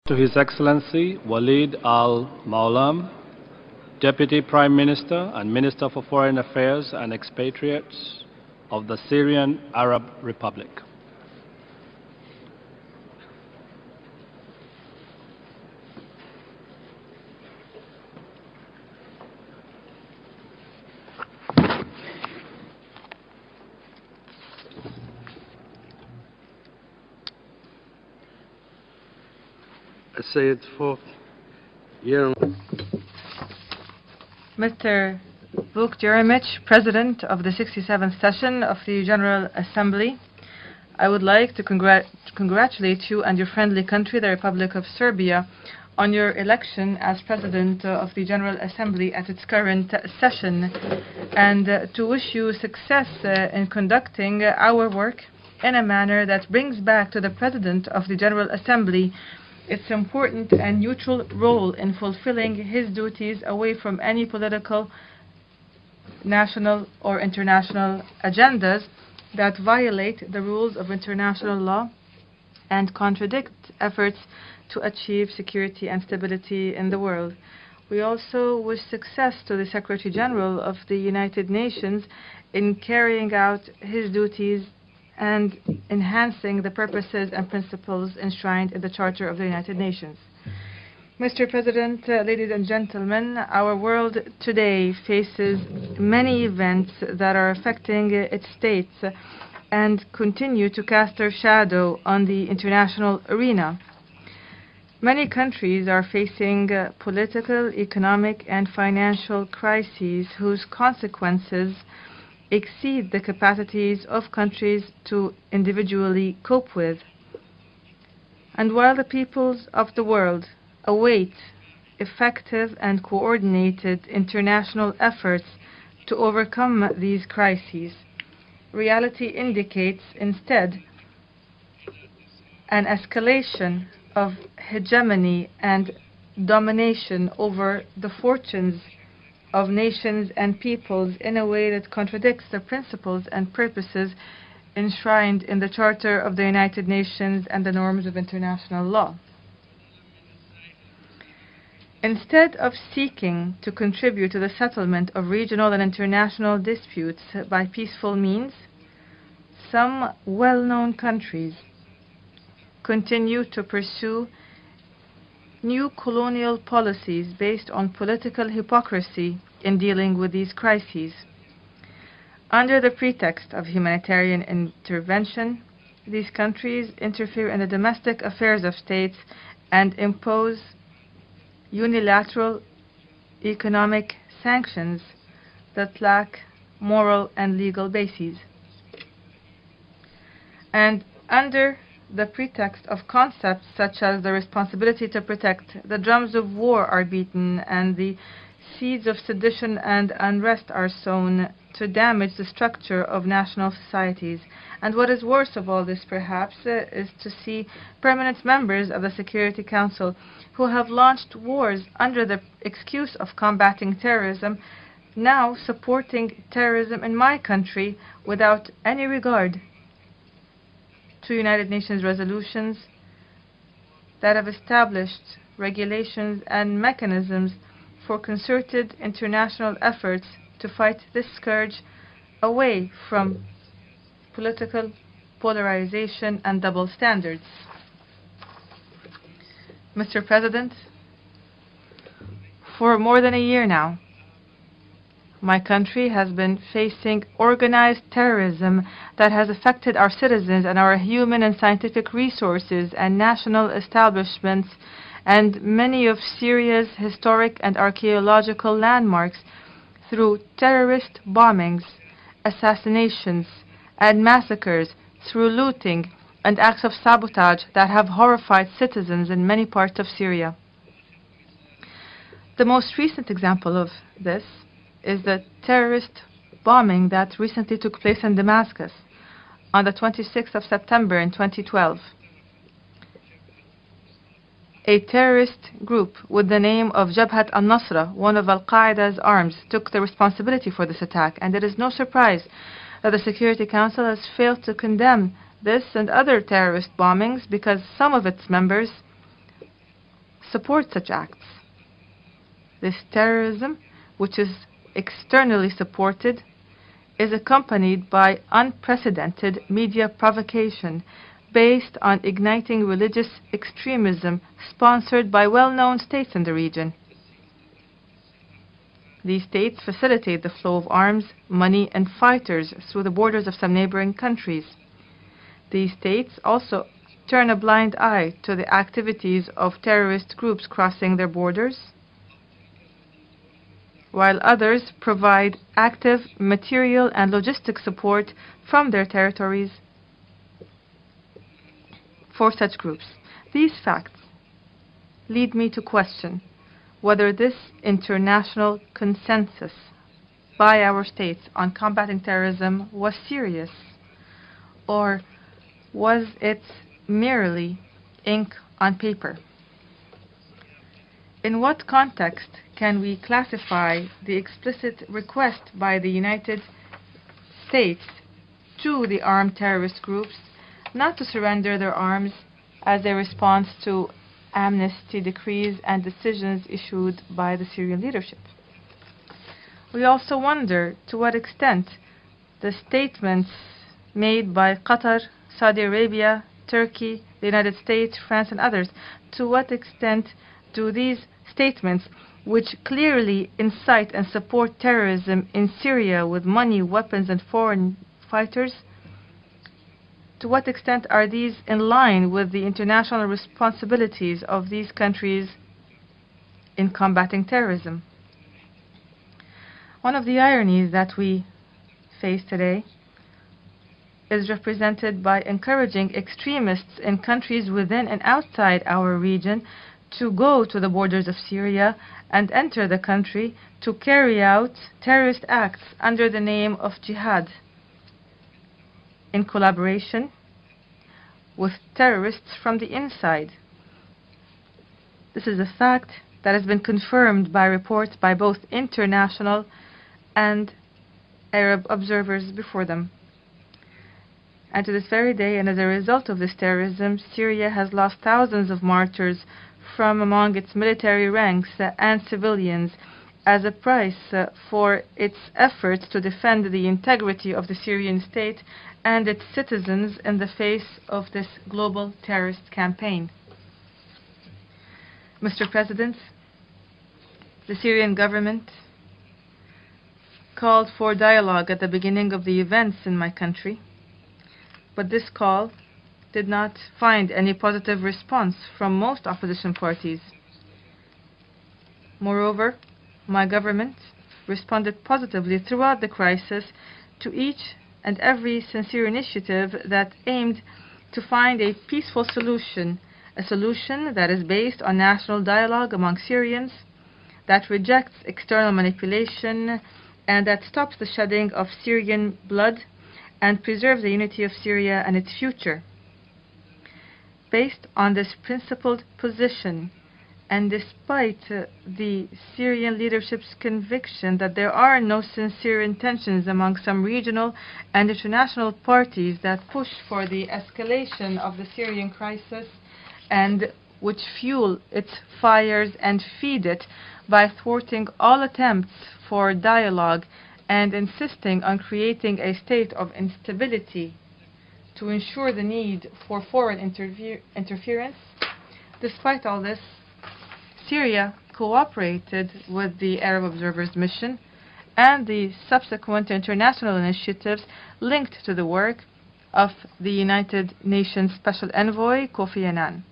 To His Excellency Walid al-Moualem, Deputy Prime Minister and Minister for Foreign Affairs and Expatriates of the Syrian Arab Republic. Mr. Vuk Jeremic, President of the 67th session of the General Assembly, I would like to congratulate you and your friendly country, the Republic of Serbia, on your election as President of the General Assembly at its current session, and to wish you success in conducting our work in a manner that brings back to the President of the General Assembly its important and neutral role in fulfilling his duties away from any political, national or international agendas that violate the rules of international law and contradict efforts to achieve security and stability in the world. We also wish success to the Secretary General of the United Nations in carrying out his duties and enhancing the purposes and principles enshrined in the Charter of the United Nations. Mr. President, ladies and gentlemen, our world today faces many events that are affecting its states and continue to cast their shadow on the international arena. Many countries are facing political, economic, and financial crises whose consequences exceed the capacities of countries to individually cope with. And while the peoples of the world await effective and coordinated international efforts to overcome these crises, reality indicates instead an escalation of hegemony and domination over the fortunes of nations and peoples in a way that contradicts the principles and purposes enshrined in the Charter of the United Nations and the norms of international law. Instead of seeking to contribute to the settlement of regional and international disputes by peaceful means, some well-known countries continue to pursue new colonial policies based on political hypocrisy in dealing with these crises. Under the pretext of humanitarian intervention, these countries interfere in the domestic affairs of states and impose unilateral economic sanctions that lack moral and legal bases. And under the pretext of concepts such as the responsibility to protect, the drums of war are beaten, and the seeds of sedition and unrest are sown to damage the structure of national societies. And what is worse of all this, perhaps, is to see permanent members of the Security Council who have launched wars under the excuse of combating terrorism now supporting terrorism in my country without any regard to United Nations resolutions that have established regulations and mechanisms for concerted international efforts to fight this scourge away from political polarization and double standards. Mr. President, for more than a year now, my country has been facing organized terrorism that has affected our citizens and our human and scientific resources and national establishments and many of Syria's historic and archaeological landmarks through terrorist bombings, assassinations, and massacres, through looting and acts of sabotage that have horrified citizens in many parts of Syria. The most recent example of this is the terrorist bombing that recently took place in Damascus on the 26th of September in 2012. A terrorist group with the name of Jabhat al-Nusra, one of al-Qaeda's arms, took the responsibility for this attack, and it is no surprise that the Security Council has failed to condemn this and other terrorist bombings because some of its members support such acts. This terrorism, which is externally supported, is accompanied by unprecedented media provocation based on igniting religious extremism sponsored by well-known states in the region. These states facilitate the flow of arms, money, and fighters through the borders of some neighboring countries. These states also turn a blind eye to the activities of terrorist groups crossing their borders, while others provide active material and logistic support from their territories for such groups. These facts lead me to question whether this international consensus by our states on combating terrorism was serious, or was it merely ink on paper? In what context can we classify the explicit request by the United States to the armed terrorist groups not to surrender their arms as a response to amnesty decrees and decisions issued by the Syrian leadership? We also wonder to what extent the statements made by Qatar, Saudi Arabia, Turkey, the United States, France, and others, to what extent do these statements, which clearly incite and support terrorism in Syria with money, weapons, and foreign fighters, to what extent are these in line with the international responsibilities of these countries in combating terrorism? One of the ironies that we face today is represented by encouraging extremists in countries within and outside our region to go to the borders of Syria and enter the country to carry out terrorist acts under the name of jihad, in collaboration with terrorists from the inside. This is a fact that has been confirmed by reports by both international and Arab observers before them. And to this very day, and as a result of this terrorism, Syria has lost thousands of martyrs from among its military ranks and civilians as a price for its efforts to defend the integrity of the Syrian state and its citizens in the face of this global terrorist campaign. Mr. President, the Syrian government called for dialogue at the beginning of the events in my country, but this call did not find any positive response from most opposition parties. Moreover, my government responded positively throughout the crisis to each and every sincere initiative that aimed to find a peaceful solution, a solution that is based on national dialogue among Syrians, that rejects external manipulation, and that stops the shedding of Syrian blood and preserves the unity of Syria and its future. Based on this principled position, and despite the Syrian leadership's conviction that there are no sincere intentions among some regional and international parties that push for the escalation of the Syrian crisis and which fuel its fires and feed it by thwarting all attempts for dialogue and insisting on creating a state of instability to ensure the need for foreign interference. Despite all this, Syria cooperated with the Arab Observers Mission and the subsequent international initiatives linked to the work of the United Nations Special Envoy Kofi Annan.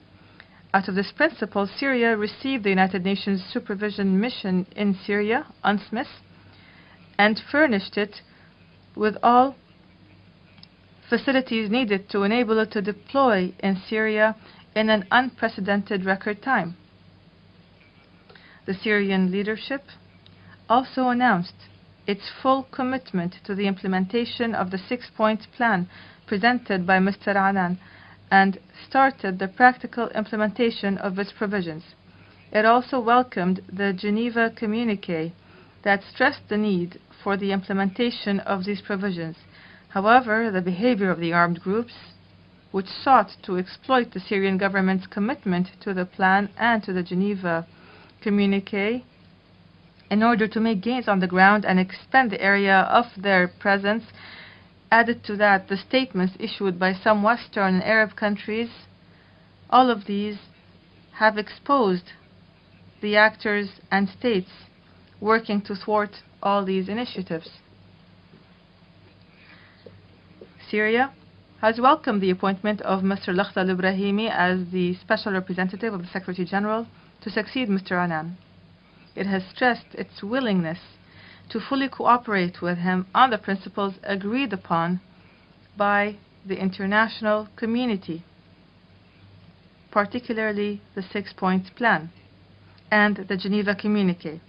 Out of this principle, Syria received the United Nations Supervision Mission in Syria, UNSMIS, and furnished it with all facilities needed to enable it to deploy in Syria in an unprecedented record time. The Syrian leadership also announced its full commitment to the implementation of the 6-point plan presented by Mr. Annan and started the practical implementation of its provisions. It also welcomed the Geneva Communique that stressed the need for the implementation of these provisions. However, the behavior of the armed groups which sought to exploit the Syrian government's commitment to the plan and to the Geneva Communique in order to make gains on the ground and expand the area of their presence. Added to that, the statements issued by some Western and Arab countries, all of these have exposed the actors and states working to thwart all these initiatives. Syria has welcomed the appointment of Mr. Lakhdar al-Ibrahimi as the Special Representative of the Secretary General to succeed Mr. Annan. It has stressed its willingness to fully cooperate with him on the principles agreed upon by the international community, particularly the 6-point plan and the Geneva Communique.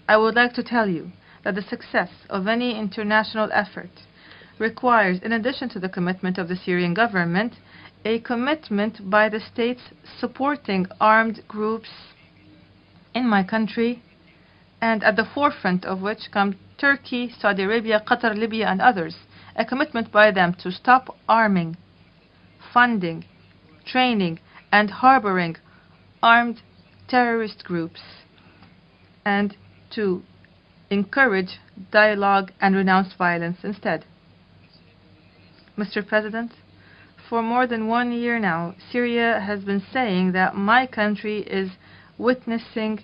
I would like to tell you that the success of any international effort requires, in addition to the commitment of the Syrian government, a commitment by the states supporting armed groups in my country, and at the forefront of which come Turkey, Saudi Arabia, Qatar, Libya, and others. A commitment by them to stop arming, funding, training, and harboring armed terrorist groups, and to encourage dialogue and renounce violence instead. Mr. President, for more than 1 year now, Syria has been saying that my country is witnessing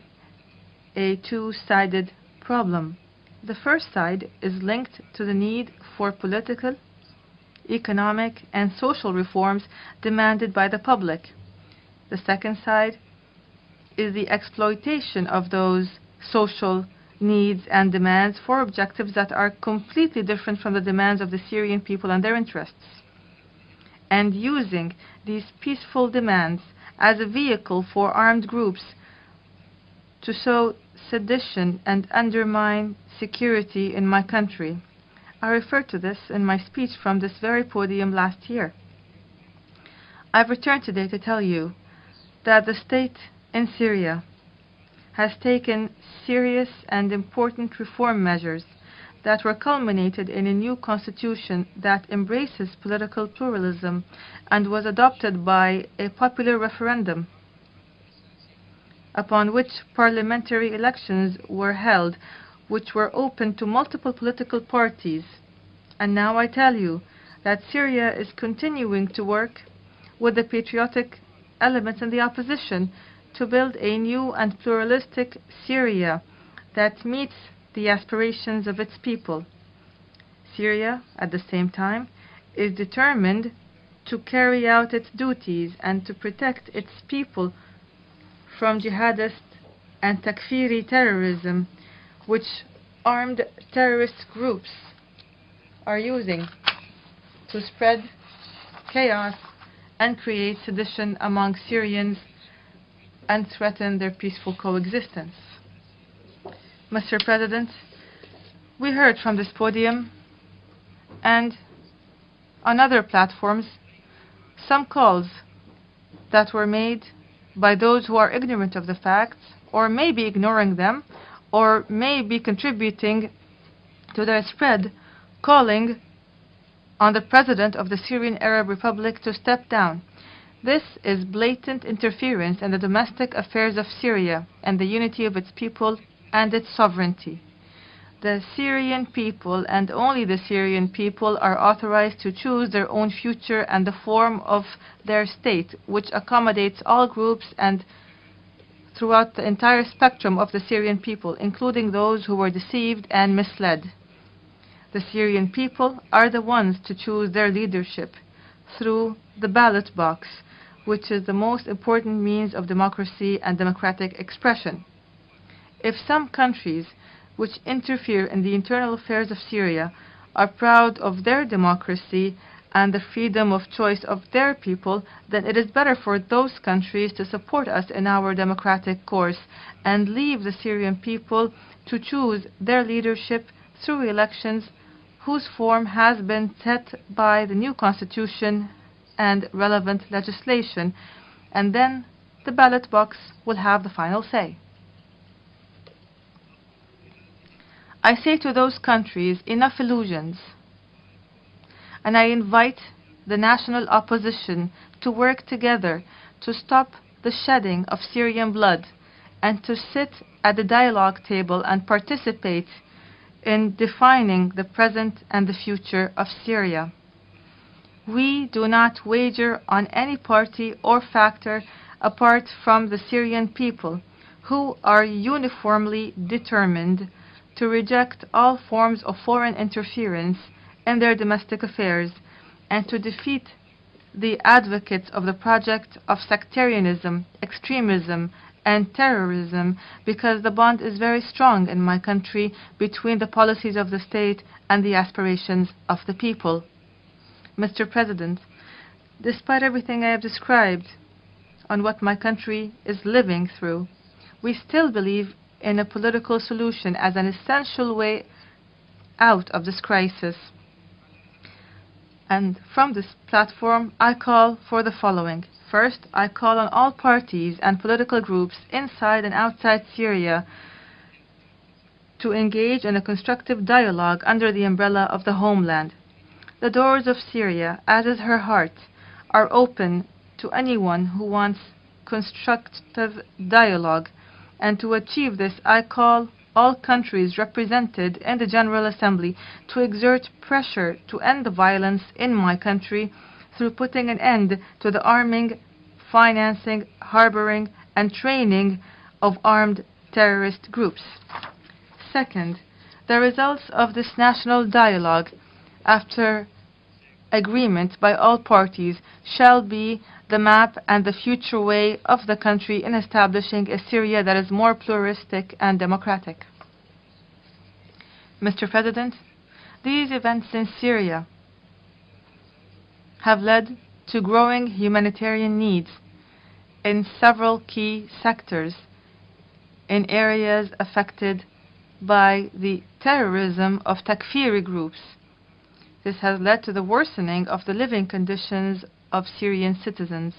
a two-sided problem. The first side is linked to the need for political, economic, and social reforms demanded by the public. The second side is the exploitation of those social needs and demands for objectives that are completely different from the demands of the Syrian people and their interests, and using these peaceful demands as a vehicle for armed groups to sow sedition and undermine security in my country. I referred to this in my speech from this very podium last year. I've returned today to tell you that the state in Syria has taken serious and important reform measures that were culminated in a new constitution that embraces political pluralism and was adopted by a popular referendum, upon which parliamentary elections were held, which were open to multiple political parties. And now I tell you that Syria is continuing to work with the patriotic elements in the opposition to build a new and pluralistic Syria that meets the aspirations of its people. Syria, at the same time, is determined to carry out its duties and to protect its people from jihadist and takfiri terrorism, which armed terrorist groups are using to spread chaos and create sedition among Syrians and threaten their peaceful coexistence. Mr. President, we heard from this podium and on other platforms some calls that were made by those who are ignorant of the facts, or may be ignoring them, or may be contributing to their spread, calling on the President of the Syrian Arab Republic to step down. This is blatant interference in the domestic affairs of Syria and the unity of its people and its sovereignty. The Syrian people, and only the Syrian people, are authorized to choose their own future and the form of their state, which accommodates all groups and throughout the entire spectrum of the Syrian people, including those who were deceived and misled. The Syrian people are the ones to choose their leadership through the ballot box, which is the most important means of democracy and democratic expression. If some countries which interfere in the internal affairs of Syria are proud of their democracy and the freedom of choice of their people, then it is better for those countries to support us in our democratic course and leave the Syrian people to choose their leadership through elections whose form has been set by the new constitution and relevant legislation, and then the ballot box will have the final say. I say to those countries, enough illusions, and I invite the national opposition to work together to stop the shedding of Syrian blood and to sit at the dialogue table and participate in defining the present and the future of Syria. We do not wager on any party or factor apart from the Syrian people, who are uniformly determined to reject all forms of foreign interference in their domestic affairs and to defeat the advocates of the project of sectarianism, extremism, and terrorism, because the bond is very strong in my country between the policies of the state and the aspirations of the people. Mr. President, despite everything I have described on what my country is living through, we still believe in a political solution as an essential way out of this crisis. And from this platform, I call for the following. First, I call on all parties and political groups inside and outside Syria to engage in a constructive dialogue under the umbrella of the homeland. The doors of Syria, as is her heart, are open to anyone who wants constructive dialogue, and to achieve this, I call all countries represented in the General Assembly to exert pressure to end the violence in my country through putting an end to the arming, financing, harboring, and training of armed terrorist groups. Second, the results of this national dialogue, after agreement by all parties, shall be the map and the future way of the country in establishing a Syria that is more pluralistic and democratic. Mr. President, these events in Syria have led to growing humanitarian needs in several key sectors in areas affected by the terrorism of Takfiri groups. This has led to the worsening of the living conditions of Syrian citizens.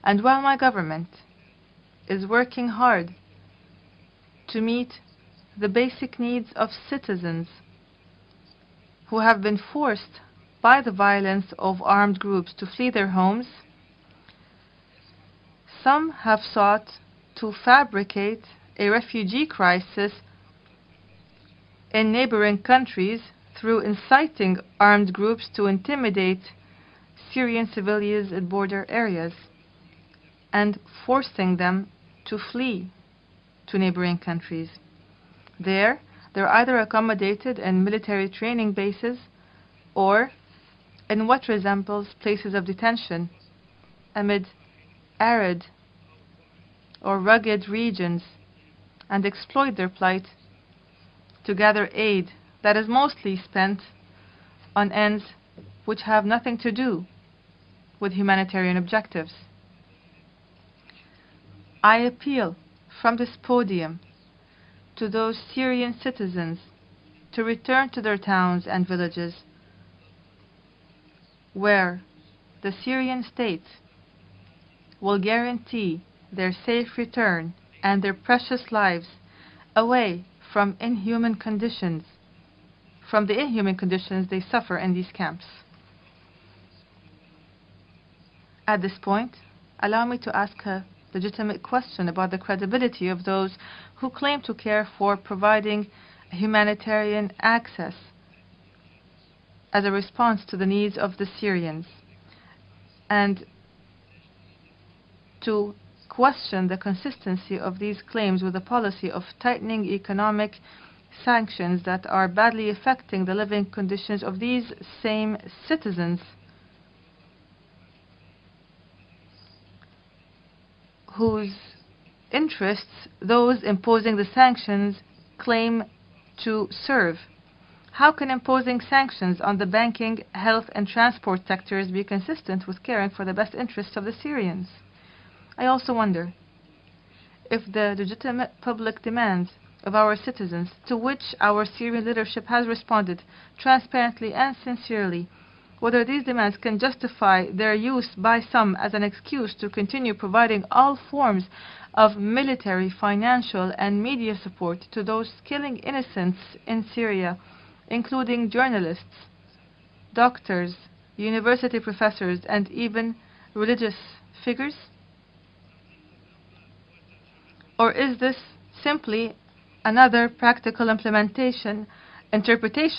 And while my government is working hard to meet the basic needs of citizens who have been forced by the violence of armed groups to flee their homes, some have sought to fabricate a refugee crisis in neighboring countries through inciting armed groups to intimidate Syrian civilians in border areas and forcing them to flee to neighboring countries. There, they're either accommodated in military training bases or in what resembles places of detention amid arid or rugged regions, and exploit their plight to gather aid that is mostly spent on ends which have nothing to do with humanitarian objectives. I appeal from this podium to those Syrian citizens to return to their towns and villages where the Syrian state will guarantee their safe return and their precious lives away from the inhuman conditions they suffer in these camps. At this point, allow me to ask a legitimate question about the credibility of those who claim to care for providing humanitarian access as a response to the needs of the Syrians, and to question the consistency of these claims with a policy of tightening economic sanctions that are badly affecting the living conditions of these same citizens whose interests those imposing the sanctions claim to serve. How can imposing sanctions on the banking, health, and transport sectors be consistent with caring for the best interests of the Syrians? I also wonder if the legitimate public demands of our citizens, to which our Syrian leadership has responded transparently and sincerely, whether these demands can justify their use by some as an excuse to continue providing all forms of military, financial, and media support to those killing innocents in Syria, including journalists, doctors, university professors, and even religious figures? Or is this simply another practical interpretation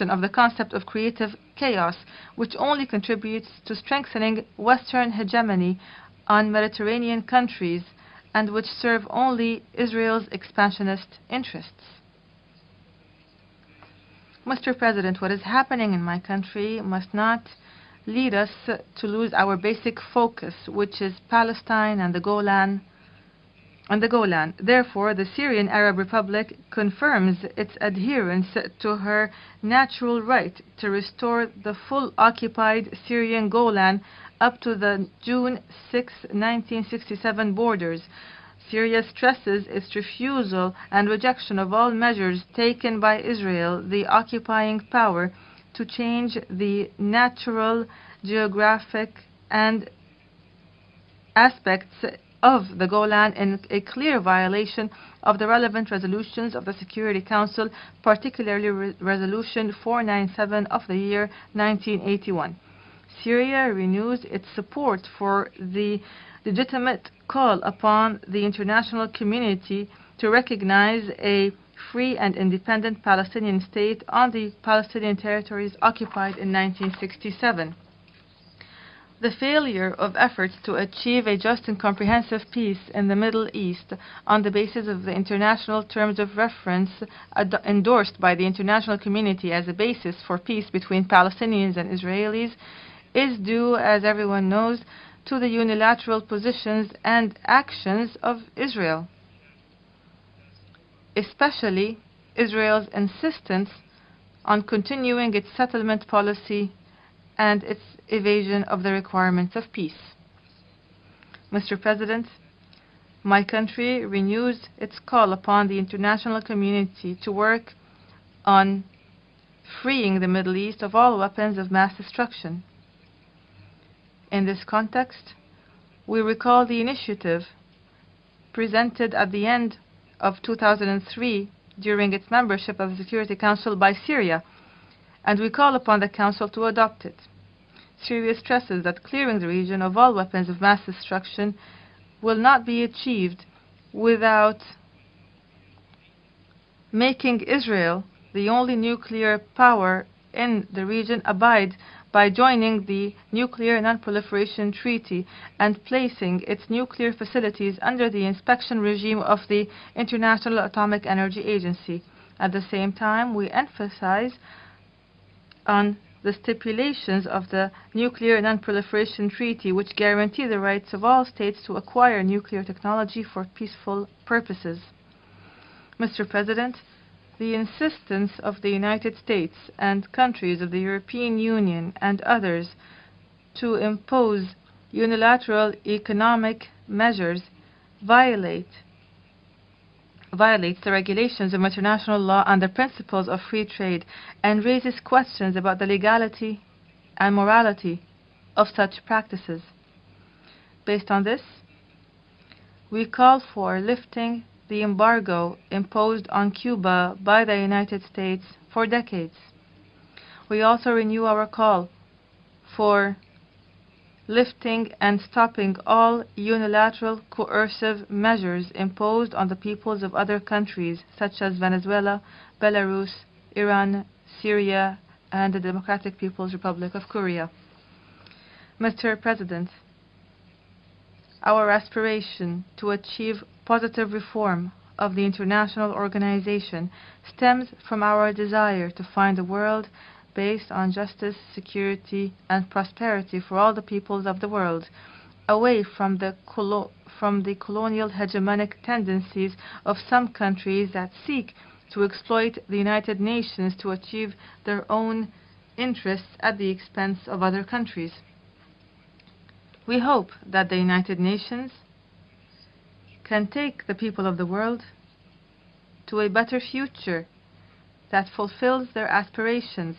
of the concept of creative chaos, which only contributes to strengthening Western hegemony on Mediterranean countries and which serve only Israel's expansionist interests? Mr. President, what is happening in my country must not lead us to lose our basic focus, which is Palestine and the Golan. Therefore, the Syrian Arab Republic confirms its adherence to her natural right to restore the full occupied Syrian Golan up to the June 6, 1967 borders. Syria stresses its refusal and rejection of all measures taken by Israel, the occupying power, to change the natural, geographic, and aspects of the Golan in a clear violation of the relevant resolutions of the Security Council, particularly Resolution 497 of the year 1981. Syria renews its support for the legitimate call upon the international community to recognize a free and independent Palestinian state on the Palestinian territories occupied in 1967. The failure of efforts to achieve a just and comprehensive peace in the Middle East on the basis of the international terms of reference endorsed by the international community as a basis for peace between Palestinians and Israelis is due, as everyone knows, to the unilateral positions and actions of Israel, especially Israel's insistence on continuing its settlement policy and its evasion of the requirements of peace. Mr. President, my country renews its call upon the international community to work on freeing the Middle East of all weapons of mass destruction. In this context, we recall the initiative presented at the end of 2003 during its membership of the Security Council by Syria, and we call upon the Council to adopt it. Syria stresses that clearing the region of all weapons of mass destruction will not be achieved without making Israel, the only nuclear power in the region, abide by joining the Nuclear Non-Proliferation Treaty and placing its nuclear facilities under the inspection regime of the International Atomic Energy Agency. At the same time, we emphasize on the stipulations of the Nuclear Non-Proliferation Treaty, which guarantee the rights of all states to acquire nuclear technology for peaceful purposes. Mr. President, the insistence of the United States and countries of the European Union and others to impose unilateral economic measures violates the regulations of international law and the principles of free trade and raises questions about the legality and morality of such practices. Based on this, we call for lifting the embargo imposed on Cuba by the United States for decades. We also renew our call for lifting and stopping all unilateral coercive measures imposed on the peoples of other countries such as Venezuela, Belarus, Iran, Syria, and the Democratic People's Republic of Korea. Mr. President, our aspiration to achieve positive reform of the international organization stems from our desire to find a world based on justice, security, and prosperity for all the peoples of the world, away from the colonial hegemonic tendencies of some countries that seek to exploit the United Nations to achieve their own interests at the expense of other countries. We hope that the United Nations can take the people of the world to a better future that fulfills their aspirations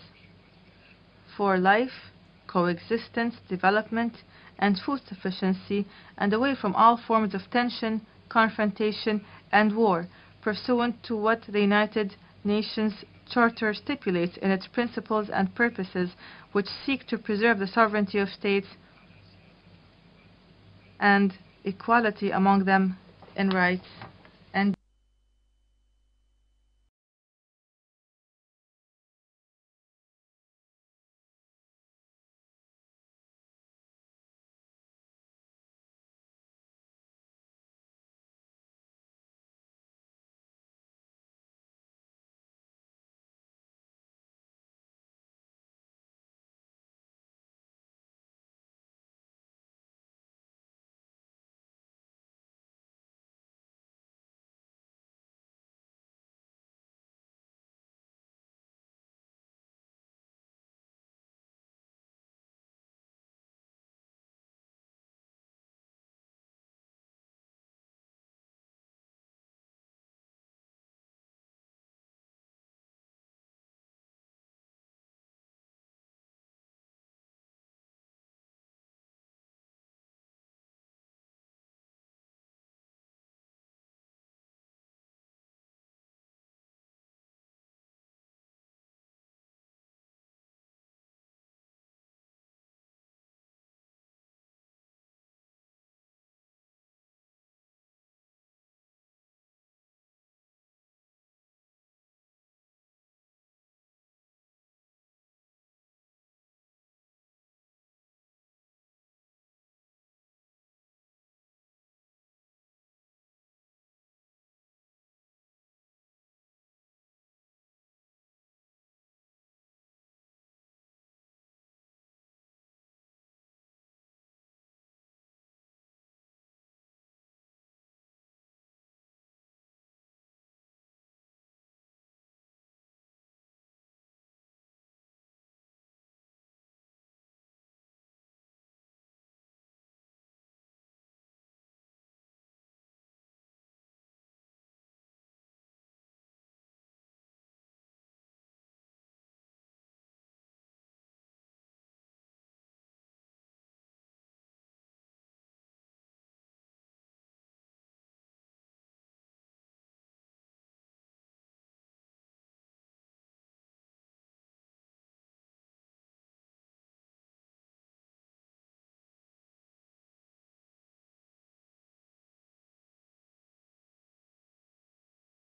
for life, coexistence, development, and food sufficiency, and away from all forms of tension, confrontation, and war, pursuant to what the United Nations Charter stipulates in its principles and purposes, which seek to preserve the sovereignty of states and equality among them in rights and